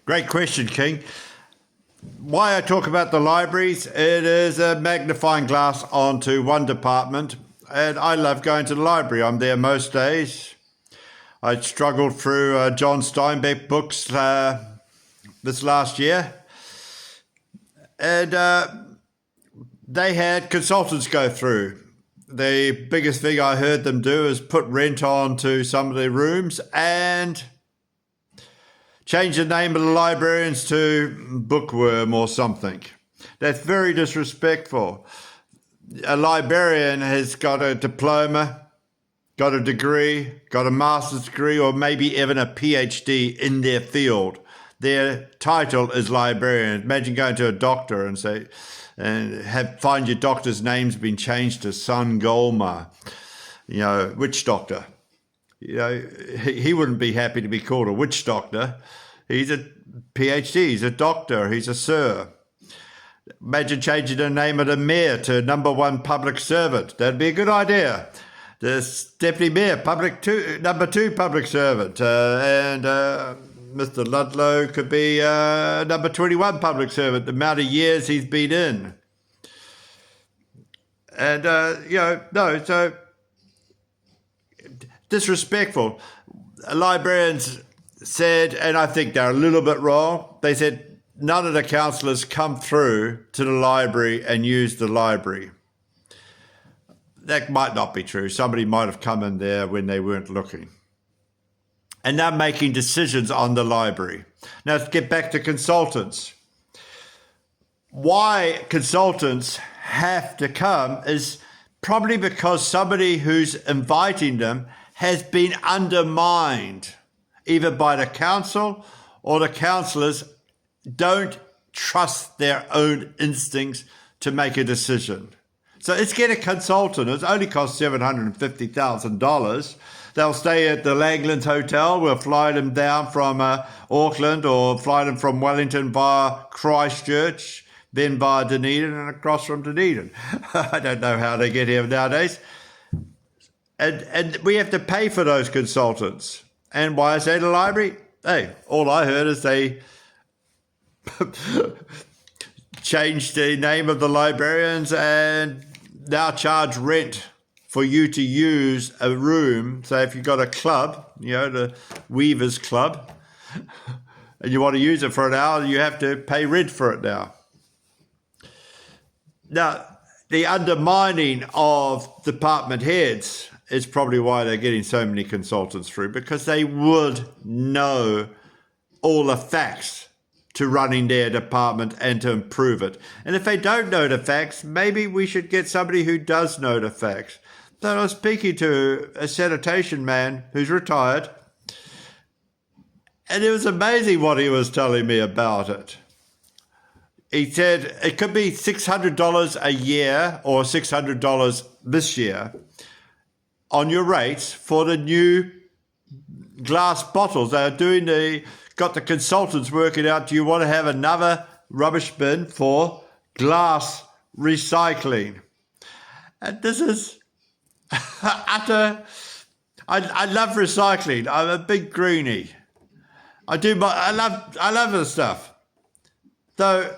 Great question, King. Why I talk about the libraries, it is a magnifying glass onto one department, and I love going to the library. I'm there most days. I struggled through John Steinbeck books this last year, and they had consultants go through. The biggest thing I heard them do is put rent on to some of their rooms and change the name of the librarians to Bookworm or something. That's very disrespectful. A librarian has got a diploma, got a degree, got a master's degree, or maybe even a PhD in their field. Their title is librarian. Imagine going to a doctor and say, find your doctor's name's been changed to Son Golma, witch doctor. He wouldn't be happy to be called a witch doctor. He's a PhD, he's a doctor, he's a sir. Imagine changing the name of the mayor to number 1 public servant. That'd be a good idea. The deputy mayor, number 2 public servant. And Mr. Ludlow could be number 21 public servant, the amount of years he's been in. And, so disrespectful. Librarians said, and I think they're a little bit wrong, they said none of the counsellors come through to the library and use the library. That might not be true. Somebody might have come in there when they weren't looking. And they're making decisions on the library. Now, let's get back to consultants. Why consultants have to come is probably because somebody who's inviting them has been undermined, either by the council or the councillors don't trust their own instincts to make a decision. So let's get a consultant. It only costs $750,000. They'll stay at the Langlands Hotel. We'll fly them down from Auckland or fly them from Wellington via Christchurch, then via Dunedin and across from Dunedin. I don't know how they get here nowadays. And we have to pay for those consultants. And why I say the library? Hey, all I heard is they changed the name of the librarians and now charge rent for you to use a room. So if you've got a club, the Weavers Club, and you want to use it for an hour, you have to pay rent for it now. Now, the undermining of department heads is probably why they're getting so many consultants through, because they would know all the facts to running their department and to improve it. And if they don't know the facts, maybe we should get somebody who does know the facts. So I was speaking to a sanitation man who's retired, and it was amazing what he was telling me about it. He said it could be $600 a year or $600 this year on your rates for the new glass bottles. They're got the consultants working out, do you want to have another rubbish bin for glass recycling? And this is utter, I love recycling. I'm a big greenie. I love this stuff. Though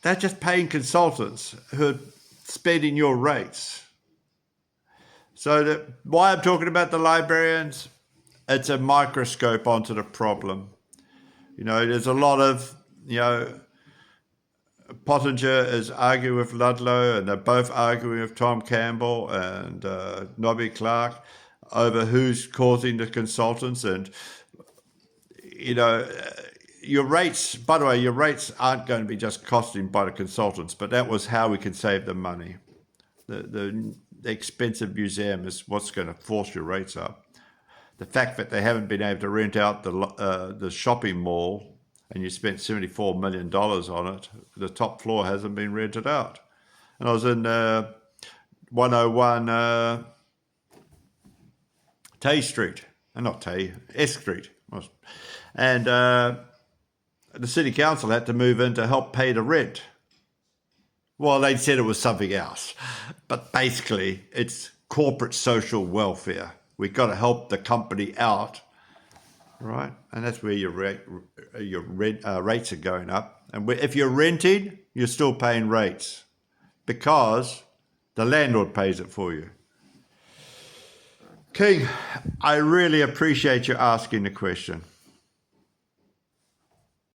they're just paying consultants who are spending your rates. So why I'm talking about the librarians, it's a microscope onto the problem. There's a lot of, Pottinger is arguing with Ludlow, and they're both arguing with Tom Campbell and Nobby Clark over who's causing the consultants. And, your rates, by the way, your rates aren't going to be just costing by the consultants, but that was how we can save them money. The expensive museum is what's going to force your rates up. The fact that they haven't been able to rent out the shopping mall, and you spent $74 million on it, the top floor hasn't been rented out. And I was in 101 Tay Street, not Tay, S Street. And the city council had to move in to help pay the rent. Well, they said it was something else. But basically, it's corporate social welfare. We've got to help the company out right? And that's where your rates are going up. And if you're renting, you're still paying rates because the landlord pays it for you. King, I really appreciate you asking the question.